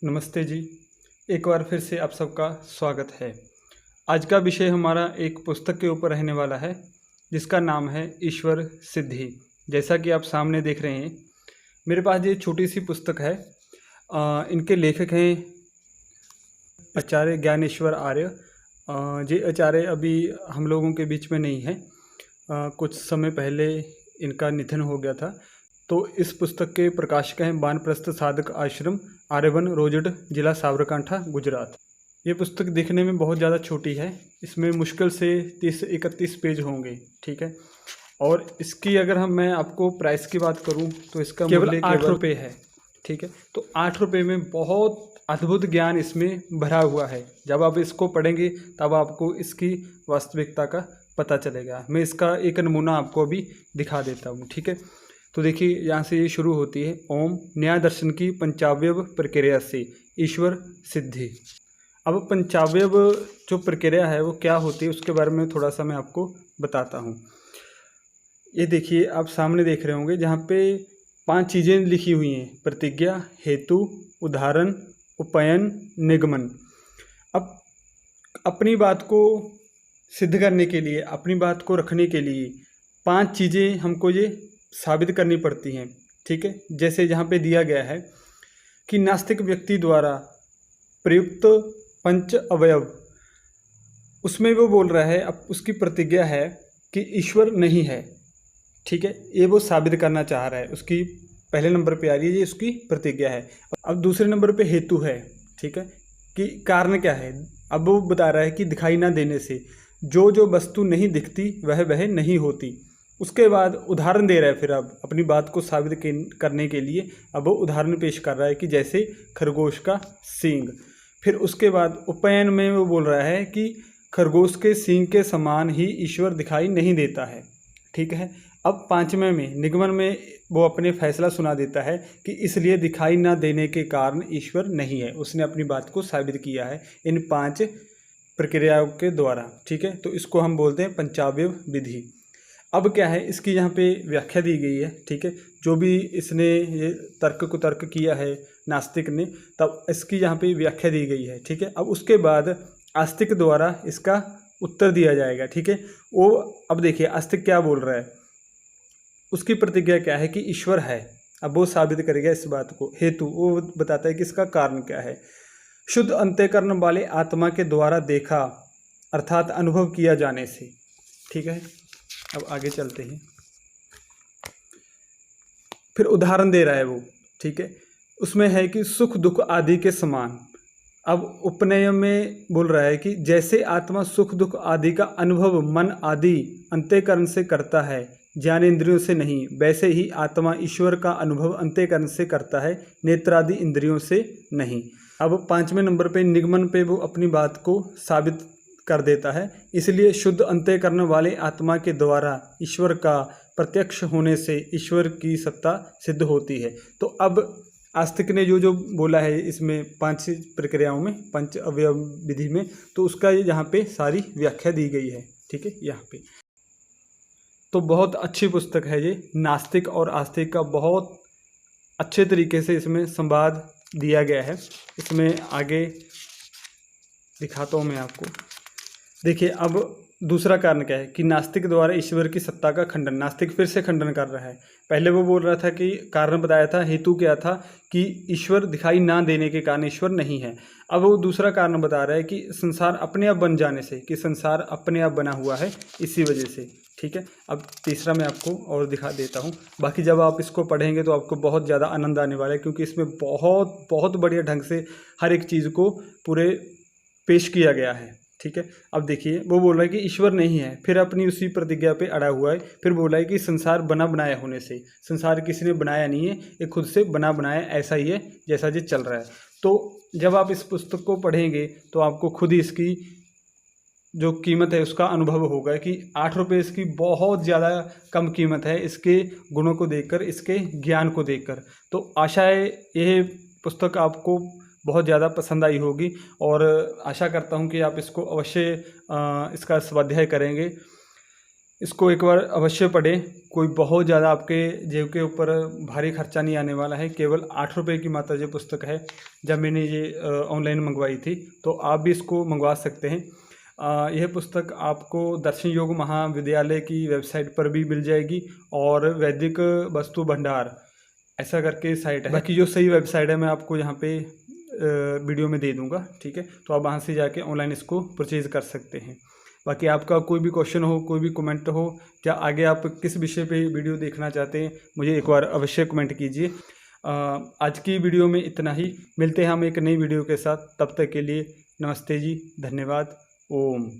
नमस्ते जी। एक बार फिर से आप सबका स्वागत है। आज का विषय हमारा एक पुस्तक के ऊपर रहने वाला है जिसका नाम है ईश्वर सिद्धि। जैसा कि आप सामने देख रहे हैं, मेरे पास ये छोटी सी पुस्तक है। इनके लेखक हैं आचार्य ज्ञानेश्वर आर्य। ये आचार्य अभी हम लोगों के बीच में नहीं है। कुछ समय पहले इनका निधन हो गया था। तो इस पुस्तक के प्रकाशक हैं वानप्रस्थ साधक आश्रम, आर्यवन रोजड़, जिला साबरकांठा, गुजरात। ये पुस्तक दिखने में बहुत ज़्यादा छोटी है। इसमें मुश्किल से 30 से 31 पेज होंगे, ठीक है। और इसकी अगर मैं आपको प्राइस की बात करूं तो इसका केवल 8 रुपये है, ठीक है। तो 8 रुपये में बहुत अद्भुत ज्ञान इसमें भरा हुआ है। जब आप इसको पढ़ेंगे तब आपको इसकी वास्तविकता का पता चलेगा। मैं इसका एक नमूना आपको अभी दिखा देता हूँ, ठीक है। तो देखिए, यहाँ से ये शुरू होती है, ओम न्याय दर्शन की पंचावयव प्रक्रिया से ईश्वर सिद्धि। अब पंचावयव जो प्रक्रिया है वो क्या होती है उसके बारे में थोड़ा सा मैं आपको बताता हूँ। ये देखिए, आप सामने देख रहे होंगे जहाँ पे 5 चीज़ें लिखी हुई हैं: प्रतिज्ञा, हेतु, उदाहरण, उपयन, निगमन। अब अपनी बात को सिद्ध करने के लिए, अपनी बात को रखने के लिए 5 चीज़ें हमको ये साबित करनी पड़ती हैं, ठीक है। जैसे यहाँ पे दिया गया है कि नास्तिक व्यक्ति द्वारा प्रयुक्त पंच अवयव, उसमें वो बोल रहा है, अब उसकी प्रतिज्ञा है कि ईश्वर नहीं है, ठीक है। ये वो साबित करना चाह रहा है। उसकी पहले नंबर पे आ रही है, ये उसकी प्रतिज्ञा है। अब दूसरे नंबर पे हेतु है, ठीक है, कि कारण क्या है। अब वो बता रहा है कि दिखाई ना देने से जो जो वस्तु नहीं दिखती वह नहीं होती। उसके बाद उदाहरण दे रहा है। फिर अब अपनी बात को साबित करने के लिए अब वो उदाहरण पेश कर रहा है कि जैसे खरगोश का सींग। फिर उसके बाद उपयन में वो बोल रहा है कि खरगोश के सींग के समान ही ईश्वर दिखाई नहीं देता है, ठीक है। अब 5वें में निगमन में वो अपने फैसला सुना देता है कि इसलिए दिखाई ना देने के कारण ईश्वर नहीं है। उसने अपनी बात को साबित किया है इन 5 प्रक्रियाओं के द्वारा, ठीक है। तो इसको हम बोलते हैं पंचावयव विधि। अब क्या है, इसकी यहाँ पे व्याख्या दी गई है, ठीक है। जो भी इसने ये तर्क कुतर्क किया है नास्तिक ने, तब इसकी यहाँ पे व्याख्या दी गई है, ठीक है। अब उसके बाद आस्तिक द्वारा इसका उत्तर दिया जाएगा, ठीक है। वो अब देखिए आस्तिक क्या बोल रहा है, उसकी प्रतिज्ञा क्या है कि ईश्वर है। अब वो साबित करेगा इस बात को। हेतु वो बताता है कि इसका कारण क्या है। शुद्ध अंतःकरण वाले आत्मा के द्वारा देखा अर्थात अनुभव किया जाने से, ठीक है। अब आगे चलते हैं। फिर उदाहरण दे रहा है वो, ठीक है। उसमें है कि सुख दुख आदि के समान। अब उपनय में बोल रहा है कि जैसे आत्मा सुख दुख आदि का अनुभव मन आदि अंतःकरण से करता है, ज्ञानेंद्रियों से नहीं, वैसे ही आत्मा ईश्वर का अनुभव अंतःकरण से करता है, नेत्रादि इंद्रियों से नहीं। अब 5वें नंबर पे निगमन पे वो अपनी बात को साबित कर देता है। इसलिए शुद्ध अंतःकरण वाले आत्मा के द्वारा ईश्वर का प्रत्यक्ष होने से ईश्वर की सत्ता सिद्ध होती है। तो अब आस्तिक ने जो जो बोला है इसमें 5 प्रक्रियाओं में, पंच अवयव विधि में, तो उसका यहाँ पे सारी व्याख्या दी गई है, ठीक है, यहाँ पे। तो बहुत अच्छी पुस्तक है ये। नास्तिक और आस्तिक का बहुत अच्छे तरीके से इसमें संवाद दिया गया है। इसमें आगे दिखाता हूँ मैं आपको। देखिए, अब दूसरा कारण क्या है कि नास्तिक द्वारा ईश्वर की सत्ता का खंडन। नास्तिक फिर से खंडन कर रहा है। पहले वो बोल रहा था कि कारण बताया था, हेतु क्या था कि ईश्वर दिखाई ना देने के कारण ईश्वर नहीं है। अब वो दूसरा कारण बता रहा है कि संसार अपने आप बन जाने से, कि संसार अपने आप बना हुआ है इसी वजह से, ठीक है। अब तीसरा मैं आपको और दिखा देता हूँ। बाकी जब आप इसको पढ़ेंगे तो आपको बहुत ज़्यादा आनंद आने वाला है, क्योंकि इसमें बहुत बहुत बढ़िया ढंग से हर एक चीज़ को पूरे पेश किया गया है, ठीक है। अब देखिए, वो बोल रहा है कि ईश्वर नहीं है, फिर अपनी उसी प्रतिज्ञा पे अड़ा हुआ है। फिर बोला है कि संसार बना बनाया होने से, संसार किसी ने बनाया नहीं है, ये खुद से बना बनाया ऐसा ही है जैसा ये चल रहा है। तो जब आप इस पुस्तक को पढ़ेंगे तो आपको खुद ही इसकी जो कीमत है उसका अनुभव होगा कि 8 रुपये इसकी बहुत ज़्यादा कम कीमत है, इसके गुणों को देखकर, इसके ज्ञान को देखकर। तो आशा है यह पुस्तक आपको बहुत ज़्यादा पसंद आई होगी, और आशा करता हूँ कि आप इसको अवश्य इसका स्वाध्याय करेंगे। इसको एक बार अवश्य पढ़ें। कोई बहुत ज़्यादा आपके जेब के ऊपर भारी खर्चा नहीं आने वाला है। केवल 8 रुपये की मात्र ये पुस्तक है। जब मैंने ये ऑनलाइन मंगवाई थी, तो आप भी इसको मंगवा सकते हैं। यह पुस्तक आपको दर्शन योग महाविद्यालय की वेबसाइट पर भी मिल जाएगी और वैदिक वस्तु भंडार ऐसा करके साइट है। बाकी जो सही वेबसाइट है मैं आपको यहाँ पे वीडियो में दे दूँगा, ठीक है। तो आप वहाँ से जाके ऑनलाइन इसको परचेज़ कर सकते हैं। बाकी आपका कोई भी क्वेश्चन हो, कोई भी कमेंट हो, या आगे आप किस विषय पे वीडियो देखना चाहते हैं, मुझे एक बार अवश्य कमेंट कीजिए। आज की वीडियो में इतना ही। मिलते हैं हम एक नई वीडियो के साथ। तब तक के लिए नमस्ते जी, धन्यवाद, ओम।